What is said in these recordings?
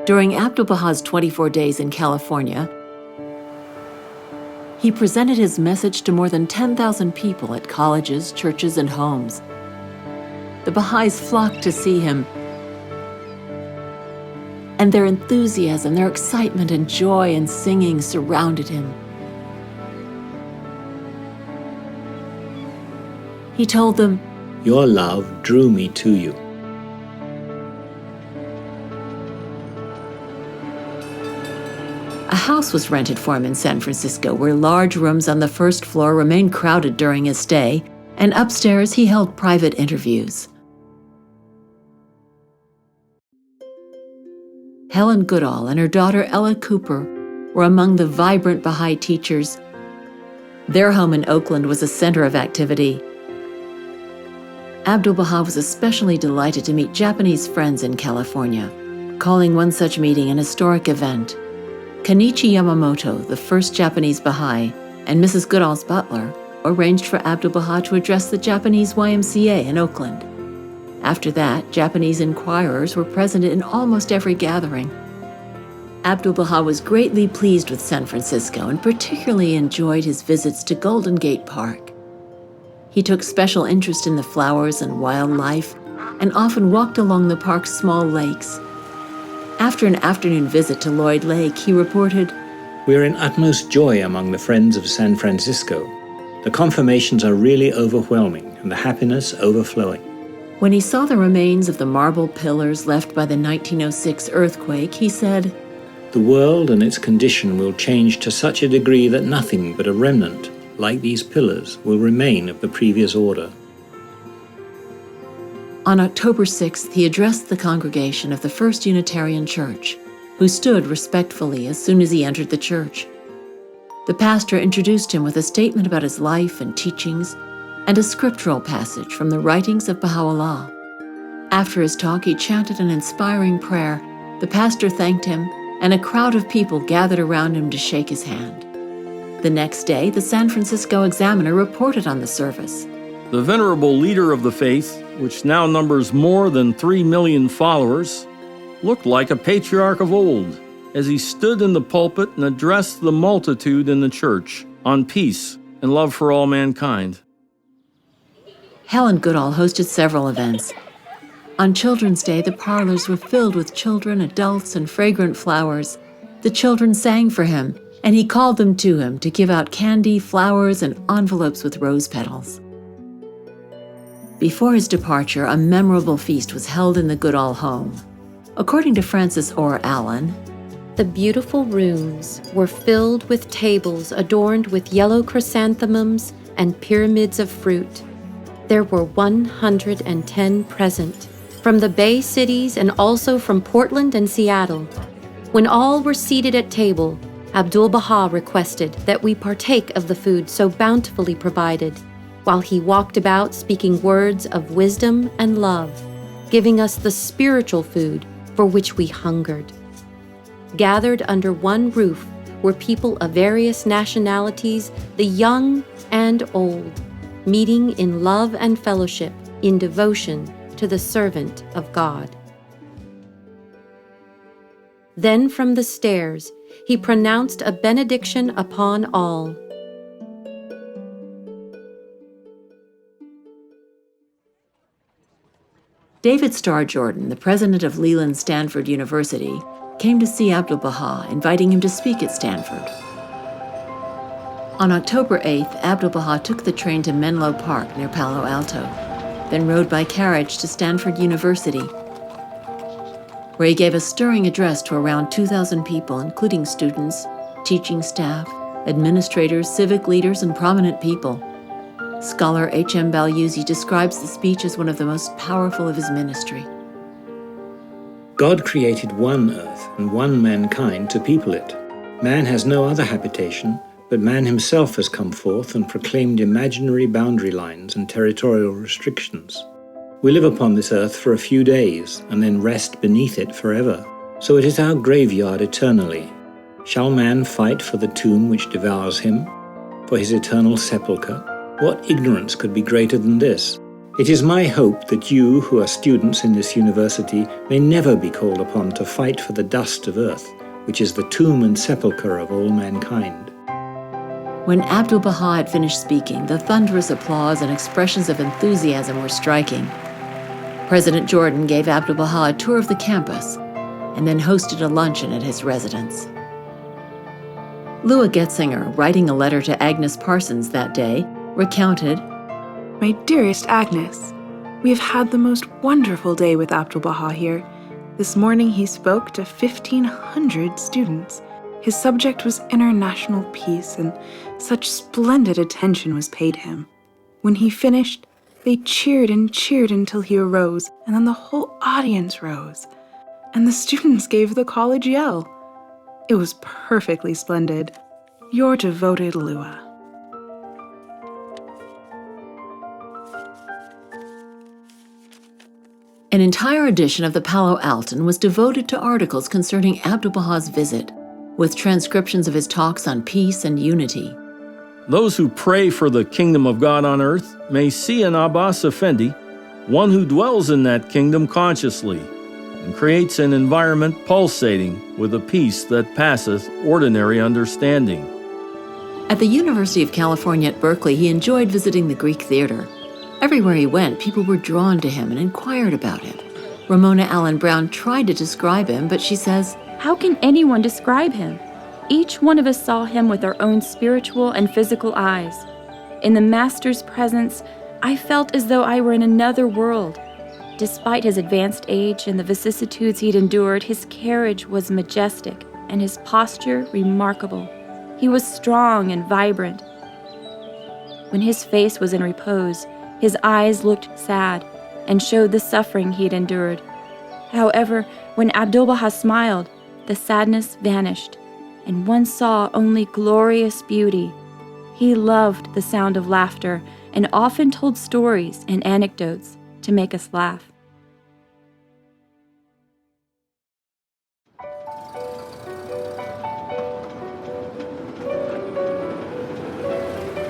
During Abdu'l-Baha's 24 days in California, he presented his message to more than 10,000 people at colleges, churches, and homes. The Baha'is flocked to see him, and their enthusiasm, their excitement and joy and singing surrounded him. He told them, "Your love drew me to you." A house was rented for him in San Francisco, where large rooms on the first floor remained crowded during his stay, and upstairs he held private interviews. Helen Goodall and her daughter Ella Cooper were among the vibrant Baha'i teachers. Their home in Oakland was a center of activity. Abdu'l-Baha was especially delighted to meet Japanese friends in California, calling one such meeting an historic event. Kenichi Yamamoto, the first Japanese Baha'i, and Mrs. Goodall's butler, arranged for Abdu'l-Baha to address the Japanese YMCA in Oakland. After that, Japanese inquirers were present in almost every gathering. Abdu'l-Baha was greatly pleased with San Francisco and particularly enjoyed his visits to Golden Gate Park. He took special interest in the flowers and wildlife and often walked along the park's small lakes. After an afternoon visit to Lloyd Lake, he reported, "We are in utmost joy among the friends of San Francisco. The confirmations are really overwhelming and the happiness overflowing." When he saw the remains of the marble pillars left by the 1906 earthquake, he said, "The world and its condition will change to such a degree that nothing but a remnant, like these pillars, will remain of the previous order." On October 6th, he addressed the congregation of the First Unitarian Church, who stood respectfully as soon as he entered the church. The pastor introduced him with a statement about his life and teachings and a scriptural passage from the writings of Baha'u'llah. After his talk, he chanted an inspiring prayer. The pastor thanked him, and a crowd of people gathered around him to shake his hand. The next day, the San Francisco Examiner reported on the service. The venerable leader of the faith, which now numbers more than 3 million followers, looked like a patriarch of old as he stood in the pulpit and addressed the multitude in the church on peace and love for all mankind. Helen Goodall hosted several events. On Children's Day, the parlors were filled with children, adults, and fragrant flowers. The children sang for him, and he called them to him to give out candy, flowers, and envelopes with rose petals. Before his departure, a memorable feast was held in the Goodall home. According to Frances Orr Allen, "The beautiful rooms were filled with tables adorned with yellow chrysanthemums and pyramids of fruit. There were 110 present, from the Bay Cities and also from Portland and Seattle. When all were seated at table, Abdu'l-Baha requested that we partake of the food so bountifully provided, while he walked about speaking words of wisdom and love, giving us the spiritual food for which we hungered. Gathered under one roof were people of various nationalities, the young and old, meeting in love and fellowship, in devotion to the servant of God." Then from the stairs, he pronounced a benediction upon all. David Starr Jordan, the president of Leland Stanford University, came to see Abdu'l-Baha, inviting him to speak at Stanford. On October 8th, Abdu'l-Baha took the train to Menlo Park near Palo Alto, then rode by carriage to Stanford University, where he gave a stirring address to around 2,000 people, including students, teaching staff, administrators, civic leaders, and prominent people. Scholar H.M. Balyuzi describes the speech as one of the most powerful of his ministry. God created one earth and one mankind to people it. Man has no other habitation, but man himself has come forth and proclaimed imaginary boundary lines and territorial restrictions. We live upon this earth for a few days and then rest beneath it forever. So it is our graveyard eternally. Shall man fight for the tomb which devours him, for his eternal sepulchre? What ignorance could be greater than this? It is my hope that you, who are students in this university, may never be called upon to fight for the dust of earth, which is the tomb and sepulchre of all mankind. When Abdu'l-Baha had finished speaking, the thunderous applause and expressions of enthusiasm were striking. President Jordan gave Abdu'l-Baha a tour of the campus and then hosted a luncheon at his residence. Lua Getzinger, writing a letter to Agnes Parsons that day, recounted, "My dearest Agnes, we have had the most wonderful day with Abdu'l-Baha here. This morning he spoke to 1,500 students. His subject was international peace, and such splendid attention was paid him. When he finished, they cheered and cheered until he arose, and then the whole audience rose, and the students gave the college yell. It was perfectly splendid. Your devoted Lua." An entire edition of the Palo Alton was devoted to articles concerning Abdu'l-Baha's visit, with transcriptions of his talks on peace and unity. Those who pray for the kingdom of God on earth may see in Abbas Effendi one who dwells in that kingdom consciously and creates an environment pulsating with a peace that passeth ordinary understanding. At the University of California at Berkeley, he enjoyed visiting the Greek theater. Everywhere he went, people were drawn to him and inquired about him. Ramona Allen Brown tried to describe him, but she says, "How can anyone describe him? Each one of us saw him with our own spiritual and physical eyes. In the Master's presence, I felt as though I were in another world. Despite his advanced age and the vicissitudes he'd endured, his carriage was majestic and his posture remarkable. He was strong and vibrant. When his face was in repose, his eyes looked sad and showed the suffering he'd endured. However, when Abdu'l-Baha smiled, the sadness vanished, and one saw only glorious beauty. He loved the sound of laughter and often told stories and anecdotes to make us laugh."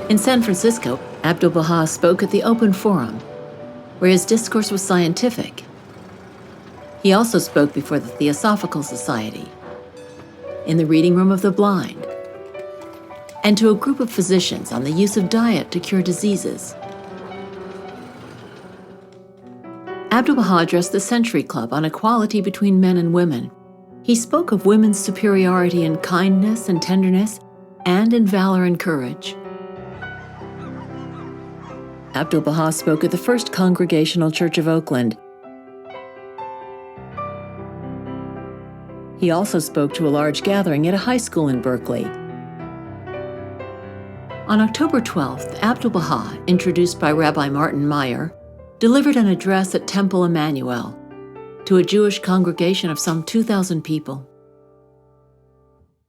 In San Francisco, Abdu'l-Baha spoke at the Open Forum, where his discourse was scientific. He also spoke before the Theosophical Society, in the Reading Room of the Blind, and to a group of physicians on the use of diet to cure diseases. Abdu'l-Baha addressed the Century Club on equality between men and women. He spoke of women's superiority in kindness and tenderness, and in valor and courage. Abdu'l-Baha spoke at the First Congregational Church of Oakland. He also spoke to a large gathering at a high school in Berkeley. On October 12th, Abdu'l-Baha, introduced by Rabbi Martin Meyer, delivered an address at Temple Emmanuel to a Jewish congregation of some 2,000 people.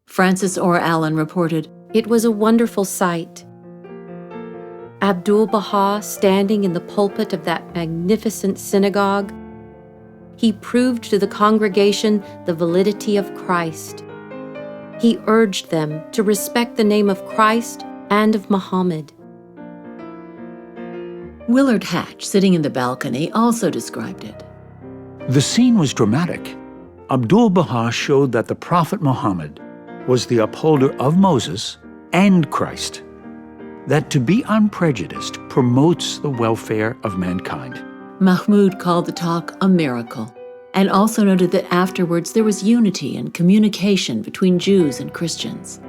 Frances Orr Allen reported, It was a wonderful sight. Abdu'l-Baha standing in the pulpit of that magnificent synagogue. He proved to the congregation the validity of Christ. He urged them to respect the name of Christ and of Muhammad. Willard Hatch, sitting in the balcony, also described it. The scene was dramatic. Abdu'l-Baha showed that the Prophet Muhammad was the upholder of Moses and Christ, that to be unprejudiced promotes the welfare of mankind. Mahmoud called the talk a miracle, and also noted that afterwards there was unity and communication between Jews and Christians.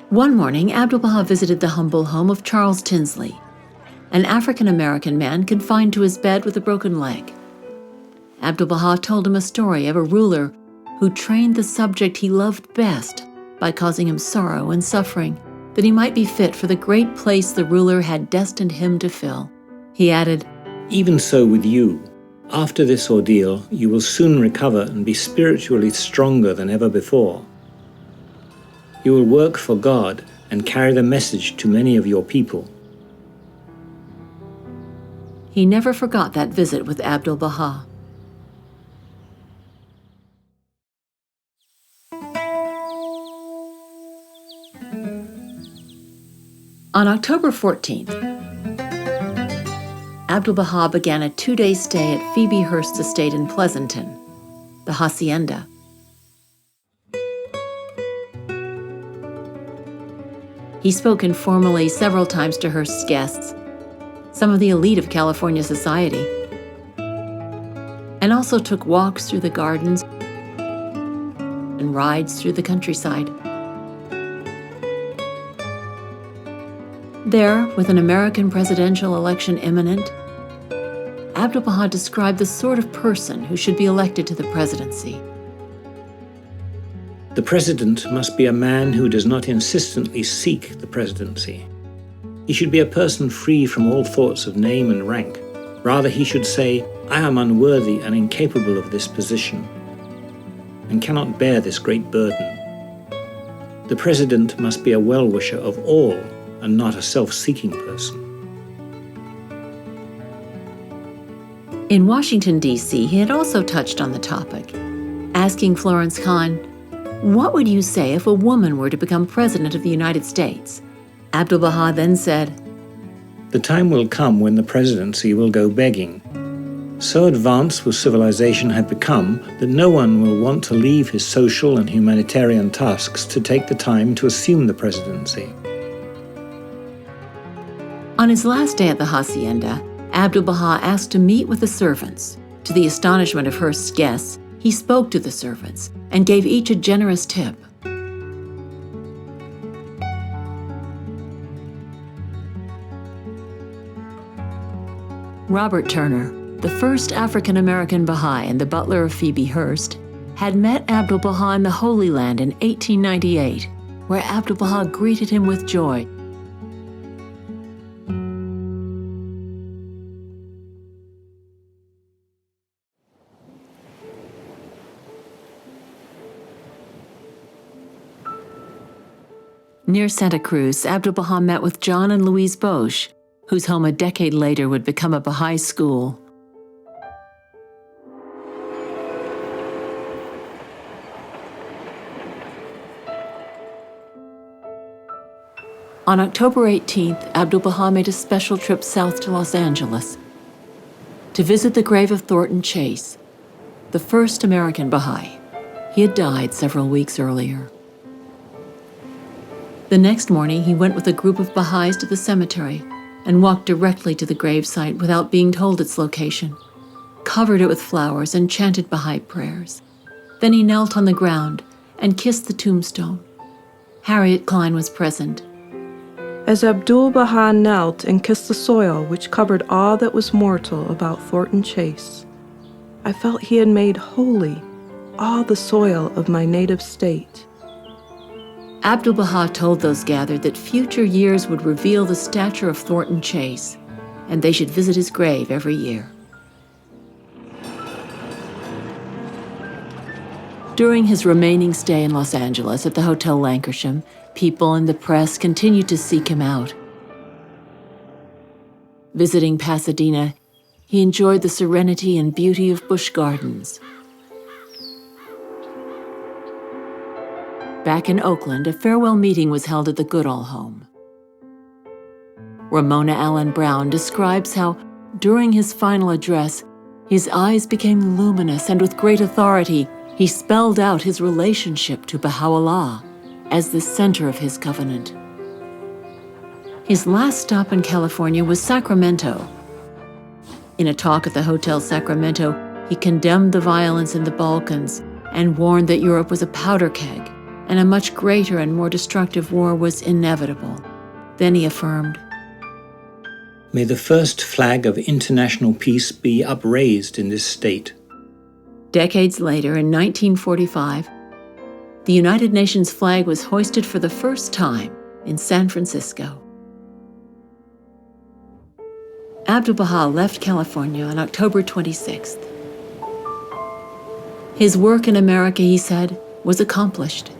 One morning, Abdu'l-Baha visited the humble home of Charles Tinsley, an African-American man confined to his bed with a broken leg. Abdu'l-Baha told him a story of a ruler who trained the subject he loved best by causing him sorrow and suffering, that he might be fit for the great place the ruler had destined him to fill. He added, Even so with you. After this ordeal, you will soon recover and be spiritually stronger than ever before. You will work for God and carry the message to many of your people. He never forgot that visit with Abdu'l-Baha. On October 14th, Abdu'l-Baha began a 2-day stay at Phoebe Hearst's estate in Pleasanton, the hacienda. He spoke informally several times to Hearst's guests, some of the elite of California society, and also took walks through the gardens and rides through the countryside. There, with an American presidential election imminent, Abdu'l-Baha described the sort of person who should be elected to the presidency. The president must be a man who does not insistently seek the presidency. He should be a person free from all thoughts of name and rank. Rather, he should say, "I am unworthy and incapable of this position, and cannot bear this great burden." The president must be a well-wisher of all, and not a self-seeking person. In Washington, D.C., he had also touched on the topic, asking Florence Kahn, "What would you say if a woman were to become president of the United States?" Abdu'l-Baha then said, "The time will come when the presidency will go begging. So advanced will civilization have become that no one will want to leave his social and humanitarian tasks to take the time to assume the presidency." On his last day at the hacienda, Abdu'l-Baha asked to meet with the servants. To the astonishment of Hearst's guests, he spoke to the servants and gave each a generous tip. Robert Turner, the first African-American Baha'i and the butler of Phoebe Hearst, had met Abdu'l-Baha in the Holy Land in 1898, where Abdu'l-Baha greeted him with joy. Near Santa Cruz, Abdu'l-Baha met with John and Louise Bosch, whose home a decade later would become a Baha'i school. On October 18th, Abdu'l-Baha made a special trip south to Los Angeles to visit the grave of Thornton Chase, the first American Baha'i. He had died several weeks earlier. The next morning, he went with a group of Baha'is to the cemetery and walked directly to the gravesite without being told its location, covered it with flowers and chanted Baha'i prayers. Then he knelt on the ground and kissed the tombstone. Harriet Klein was present. As Abdu'l-Baha knelt and kissed the soil which covered all that was mortal about Thornton Chase, I felt he had made holy all the soil of my native state. Abdu'l-Baha told those gathered that future years would reveal the stature of Thornton Chase, and they should visit his grave every year. During his remaining stay in Los Angeles at the Hotel Lancashire, people and the press continued to seek him out. Visiting Pasadena, he enjoyed the serenity and beauty of Busch Gardens. Back in Oakland, a farewell meeting was held at the Goodall home. Ramona Allen Brown describes how, during his final address, his eyes became luminous and with great authority, he spelled out his relationship to Baha'u'llah as the center of his covenant. His last stop in California was Sacramento. In a talk at the Hotel Sacramento, he condemned the violence in the Balkans and warned that Europe was a powder keg and a much greater and more destructive war was inevitable. Then he affirmed, "May the first flag of international peace be upraised in this state." Decades later, in 1945, the United Nations flag was hoisted for the first time in San Francisco. Abdu'l-Baha left California on October 26th. His work in America, he said, was accomplished.